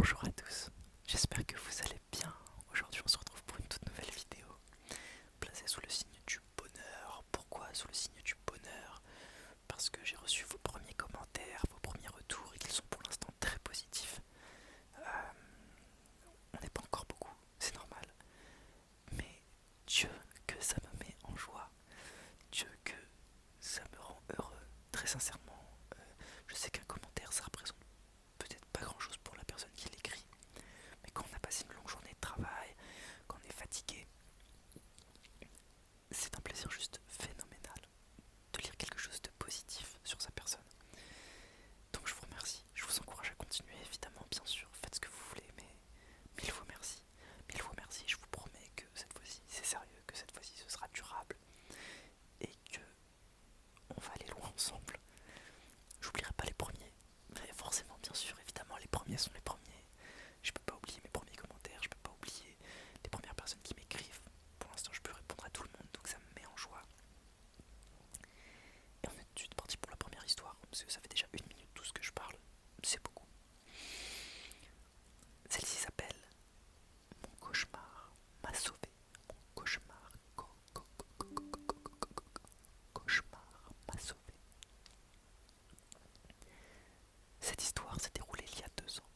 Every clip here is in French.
Bonjour à tous, j'espère que vous allez bien. Aujourd'hui on se retrouve pour une toute nouvelle vidéo placée sous le signe du bonheur. Pourquoi sous le signe du bonheur? Parce que j'ai reçu vos premiers commentaires, vos premiers retours et qu'ils sont pour l'instant très positifs. On n'est pas encore beaucoup, c'est normal, mais Dieu que ça me met en joie, Dieu que ça me rend heureux, très sincèrement. Je sais qu'un commentaire ça représente peut-être pas grand chose pour la personne qui l'écrit, mais quand on a passé une longue journée de travail, quand on est fatigué, c'est un plaisir juste phénoménal de lire quelque chose de positif sur sa personne. Donc je vous remercie, je vous encourage à continuer évidemment, bien sûr, faites ce que vous voulez, mais mille fois merci. Mille fois merci, je vous promets que cette fois-ci c'est sérieux, que cette fois-ci ce sera durable et que on va aller loin ensemble. J'oublierai pas les premiers, mais forcément bien sûr, évidemment les premiers sont les premiers. Je peux pas oublier mes premiers commentaires, je peux pas oublier les premières personnes qui m'écrivent. Pour l'instant je peux répondre à tout le monde, donc ça me met en joie. Et on est tout de suite parti pour la première histoire, parce que ça fait déjà 1 minute tout ce que je parle, c'est beaucoup. Celle-ci s'appelle Mon cauchemar m'a sauvé. Mon cauchemar, cauchemar m'a sauvé. Cette histoire s'est déroulée il y a 2 ans.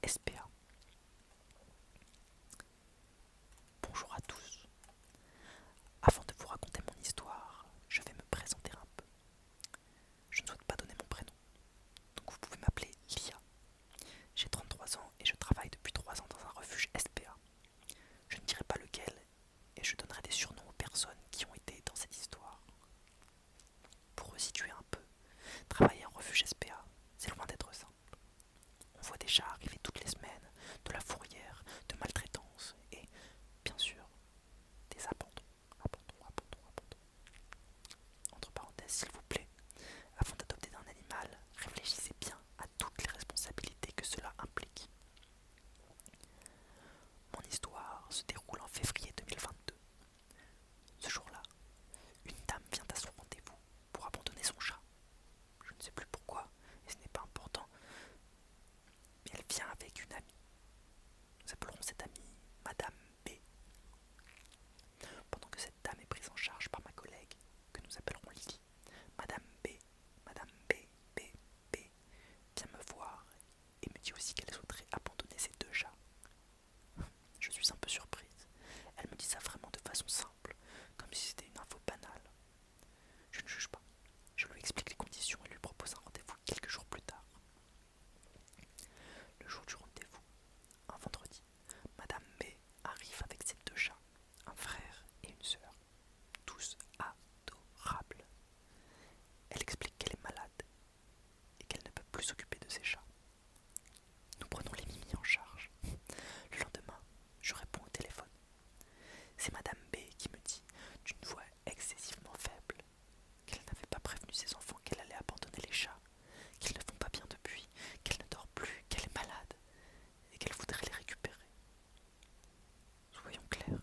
SPA. Bonjour à tous. Avant de vous raconter mon histoire, je vais me présenter un peu. Je ne souhaite pas donner mon prénom, donc vous pouvez m'appeler Lia. J'ai 33 ans et je travaille depuis 3 ans dans un refuge SPA. Je ne dirai pas lequel et je donnerai des surnoms aux personnes qui ont été dans cette histoire. Pour resituer un peu, travailler en refuge SPA, c'est loin d'être simple. On voit des chats arriver toutes les semaines, de la fourrière, de maltraitance et, bien sûr, des abandons. Entre parenthèses, s'il vous plaît, avant d'adopter un animal, réfléchissez bien à toutes les responsabilités que cela implique. Mon histoire se déroule en février 2022. Ce jour-là, une dame vient à son rendez-vous pour abandonner son chat. Je ne sais plus pourquoi, et ce n'est pas important, mais elle vient avec une amie. Nous appellerons cette amie Madame B. Pendant que cette dame est prise en charge par ma collègue, que nous appellerons Lily, Madame B, B, vient me voir et me dit aussi qu'elle souhaiterait abandonner ses 2 chats. Je suis un peu surprise. Elle me dit ça vraiment de façon simple, comme si c'était une info banale. Je ne juge pas. Je lui explique les conditions et lui propose un rendez-vous quelques jours plus tard. Le jour du rendez-vous, un vendredi, Madame B arrive avec ses 2 chats, un frère et une sœur, tous adorables. Elle explique qu'elle est malade et qu'elle ne peut plus s'occuper de ses chats. Nous prenons les Mimi en charge. Le lendemain, je réponds au téléphone. C'est Madame B qui me dit, d'une voix excessivement faible, qu'elle n'avait pas prévenu ses enfants qu'elle allait abandonner les chats, qu'ils ne vont pas bien depuis, qu'elle ne dort plus, qu'elle est malade et qu'elle voudrait les récupérer. Soyons clairs,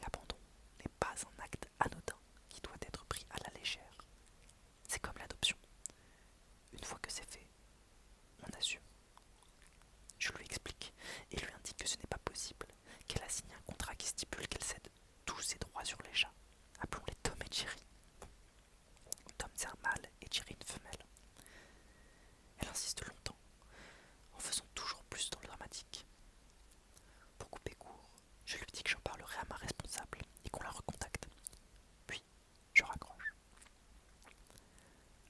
l'abandon n'est pas un acte anodin qui doit être pris à la légère. C'est comme l'adoption. Une fois que c'est fait, on assume. Je lui explique et lui indique que ce n'est pas possible, qu'elle a signé un contrat qui stipule qu'elle cède tous ses droits sur les chats. Appelons-les Tom et Jerry. Tom c'est un mâle et Jerry une femelle. Elle insiste longtemps, en faisant toujours plus dans le dramatique. Pour couper court, je lui dis que j'en parlerai à ma responsable et qu'on la recontacte. Puis, je raccroche.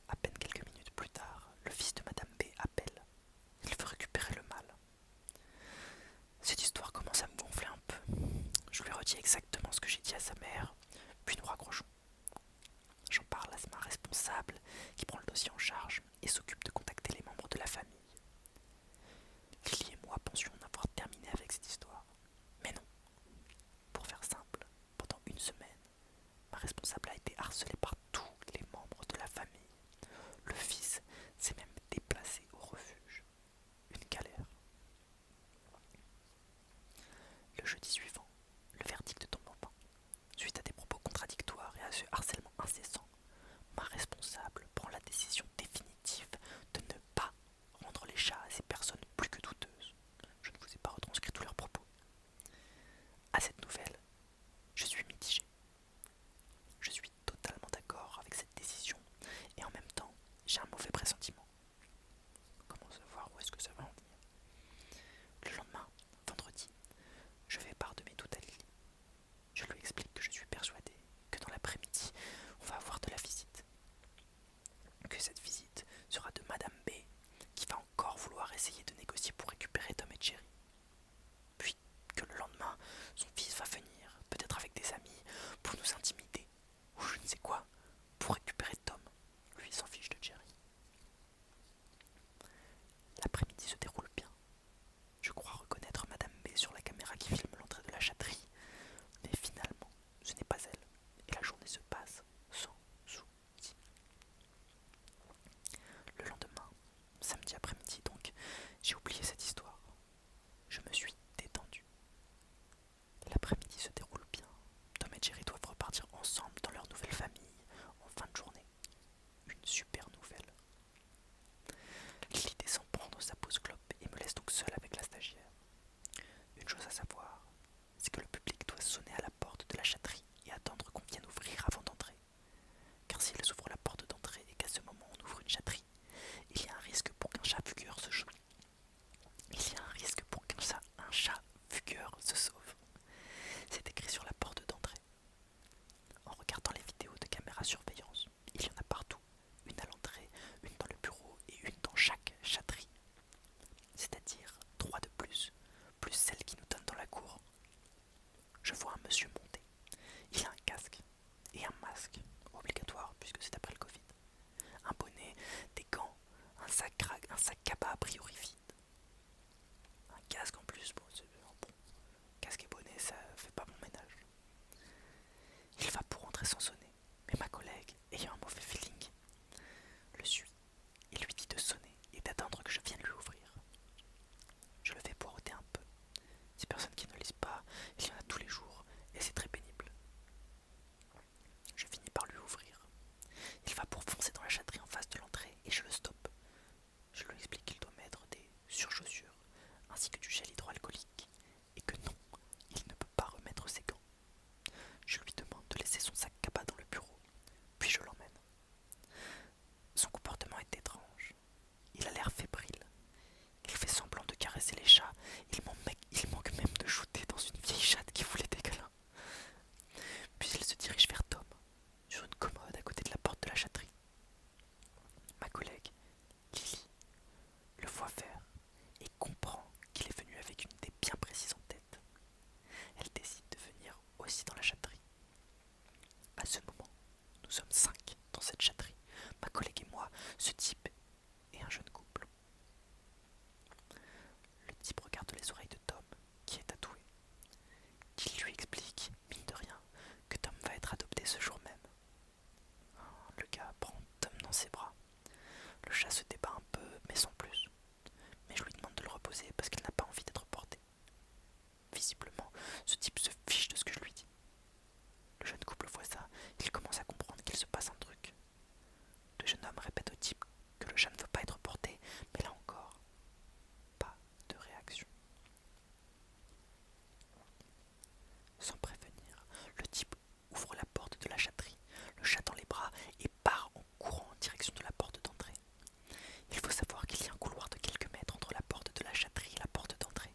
À peine quelques minutes plus tard, le fils de Madame B appelle. Il veut récupérer le mâle. Cette histoire commence à me gonfler un peu. Je lui redis exactement ce que j'ai dit à sa mère, puis nous raccrochons. J'en parle à ma responsable qui prend le dossier en charge et s'occupe de contacter les membres de la famille. Lily et moi pensions en avoir terminé avec cette histoire. Mais non. Pour faire simple, pendant une semaine, ma responsable a été harcelée par tous les membres de la famille. Le fils s'est même déplacé au refuge. Une galère. Le jeudi suivant, le verdict tombe enfin. Suite à des propos contradictoires et à ce harcèlement incessant, ma responsable prend la décision définitive de ne pas rendre les chats à ces personnes plus que douteuses. Je ne vous ai pas retranscrit tous leurs propos. À cette nouvelle, je suis mitigé. Je suis totalement d'accord avec cette décision et en même temps, j'ai un mauvais pressentiment. Comment savoir où est-ce que ça va en venir? Le lendemain, vendredi, je fais part de Sans prévenir, le type ouvre la porte de la chatterie, le chat dans les bras, et part en courant en direction de la porte d'entrée. Il faut savoir qu'il y a un couloir de quelques mètres entre la porte de la chatterie et la porte d'entrée.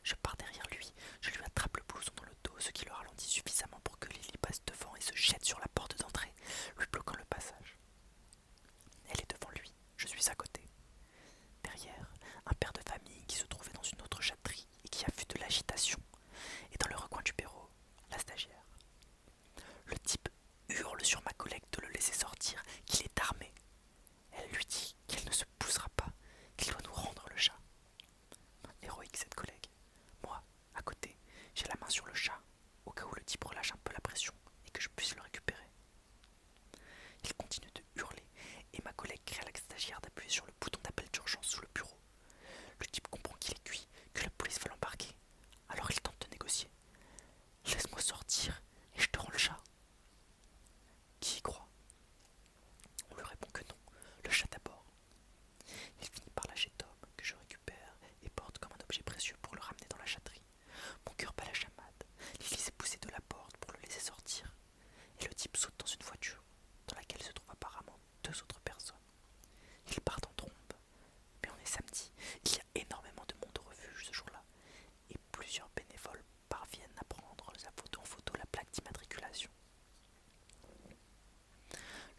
Je pars derrière lui, je lui attrape le blouson dans le dos, ce qui le ralentit suffisamment pour que Lily passe devant et se jette sur la porte d'entrée, lui bloquant le passage. Elle est devant lui, je suis à côté. Derrière, un père de famille qui se trouvait dans une autre chatterie et qui a vu de l'agitation, et dans le recoin du bureau, la stagiaire. Le type hurle sur ma collègue de le laisser sortir, qu'il est armé. Elle lui dit qu'elle ne se poussera pas, qu'il doit nous rendre le chat. Héroïque cette collègue. Moi, à côté, j'ai la main sur le chat, au cas où le type relâche un peu la pression et que je puisse le récupérer. Il continue de hurler et ma collègue crie à la stagiaire d'appuyer sur le bouton d'appel d'urgence sous le bureau. Le type comprend qu'il est cuit, que la police va l'embarquer. Alors il tente de négocier. Laisse-moi sortir et je te rends le chat. Qui y croit? On lui répond que non, le chat d'abord. Il finit par lâcher Tom, que je récupère et porte comme un objet précieux pour le ramener dans la chatterie. Mon cœur bat la chamade. Lily s'est poussée de la porte pour le laisser sortir. Et le type saute dans une voiture, dans laquelle se trouvent apparemment 2 autres personnes. Ils partent en trombe. Mais on est samedi, il y a énormément de monde au refuge ce jour-là. Et plusieurs bénévoles parviennent à prendre en photo la plaque d'immatriculation.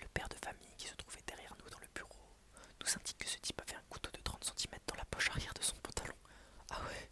Le père de famille qui se trouvait derrière nous dans le bureau nous indique que ce type avait un couteau de 30 cm dans la poche arrière de son pantalon. Ah ouais,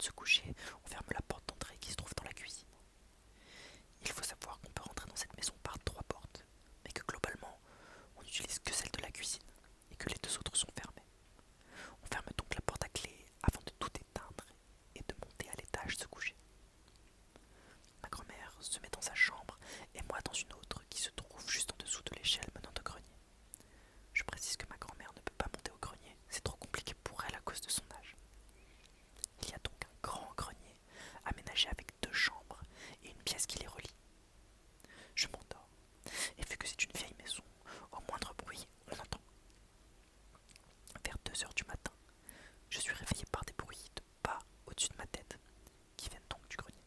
se coucher, on ferme la porte d'entrée qui se trouve dans la cuisine. Il faut savoir qu'on peut rentrer dans cette maison par 3 portes, mais que globalement, on n'utilise que celle de la cuisine et que les 2 autres sont fermées. On ferme donc la porte à clé avant de tout éteindre et de monter à l'étage se coucher. Ma grand-mère se met dans sa chambre et moi dans une autre qui se trouve juste en dessous de l'échelle menant au grenier. Je précise que ma grand-mère ne peut pas monter au grenier, c'est trop compliqué pour elle à cause de son âge. Il y a donc un grand grenier aménagé avec 2 chambres et une pièce qui les relie. Je m'endors, et vu que c'est une vieille maison, au moindre bruit, on entend. Vers 2 heures du matin, je suis réveillé par des bruits de pas au-dessus de ma tête, qui viennent donc du grenier.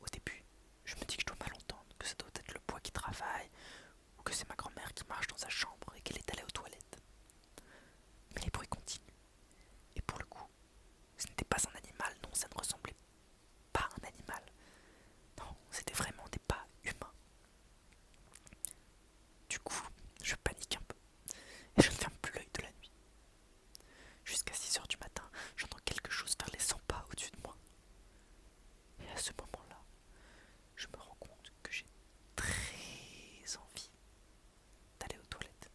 Au début, je me dis que je dois mal entendre, que ça doit être le poids qui travaille, ou que c'est ma grand-mère qui marche dans sa chambre et qu'elle est allée aux toilettes. Mais les bruits continuent, et pour le coup, ce n'était pas un animal, non, ça ne ressemblait pas à un animal. Non, c'était vraiment des pas humains. Du coup, je panique un peu, et je ne ferme plus l'œil de la nuit. Jusqu'à 6 heures du matin, j'entends quelque chose faire les 100 pas au-dessus de moi. Et à ce moment-là, je me rends compte que j'ai très envie d'aller aux toilettes.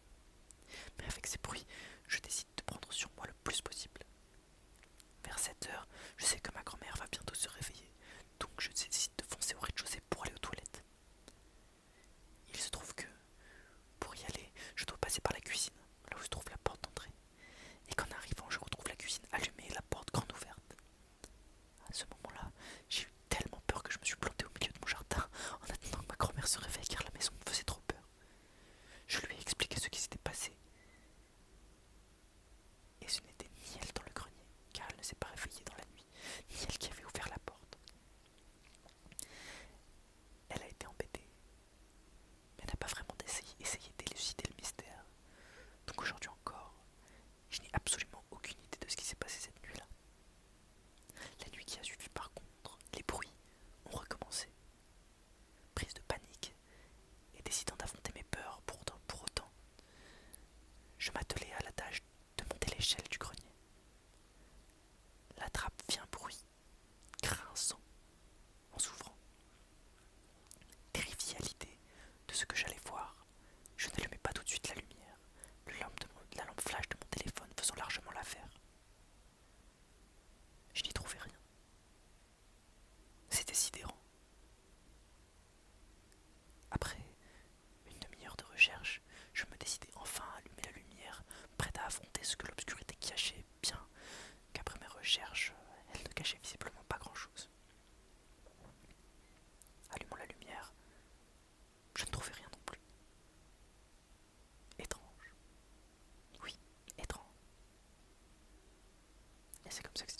Mais avec ces bruits, je décide de prendre sur moi le plus possible. Vers 7 heures, je sais que ma grand-mère va bientôt se réveiller, donc je décide de foncer au rez-de-chaussée pour aller aux toilettes. Il se trouve que, pour y aller, je dois passer par la cuisine, là où se trouve la porte d'entrée. Et qu'en arrivant, je retrouve la cuisine allumée et la porte grande ouverte. À ce moment-là, j'ai eu tellement peur que je me suis planté au milieu de mon jardin en attendant que ma grand-mère se réveille car la maison me faisait trop peur. Je lui ai expliqué ce qui s'était passé. Et ce n'était ni elle dans le grenier, car elle ne s'est pas réveillée dans la nuit, ni elle qui avait ouvert la porte. Elle a été embêtée, mais n'a pas vraiment essayé d'élucider le mystère. Donc aujourd'hui encore, je n'ai absolument aucune idée de ce qui s'est passé cette nuit-là. La nuit qui a suivi par contre, les bruits ont recommencé. Prise de panique et décidant d'affronter mes peurs pour autant, je m'attelai à la tâche de monter l'échelle du grenier. La trappe fit un bruit grinçant en s'ouvrant. Terrifié à l'idée de ce que j'allais voir, je n'allumai pas tout de suite la lumière, la lampe flash de mon téléphone faisant largement l'affaire. Je n'y trouvais rien. C'était sidérant. Après une demi-heure de recherche, je me décidai enfin à allumer la lumière, prête à affronter ce que l'obscurité cachait, bien qu'après mes recherches, elle ne cachait visiblement pas grand-chose. Allumant la lumière, je ne trouvais rien non plus. Étrange. Oui, étrange. Et c'est comme ça que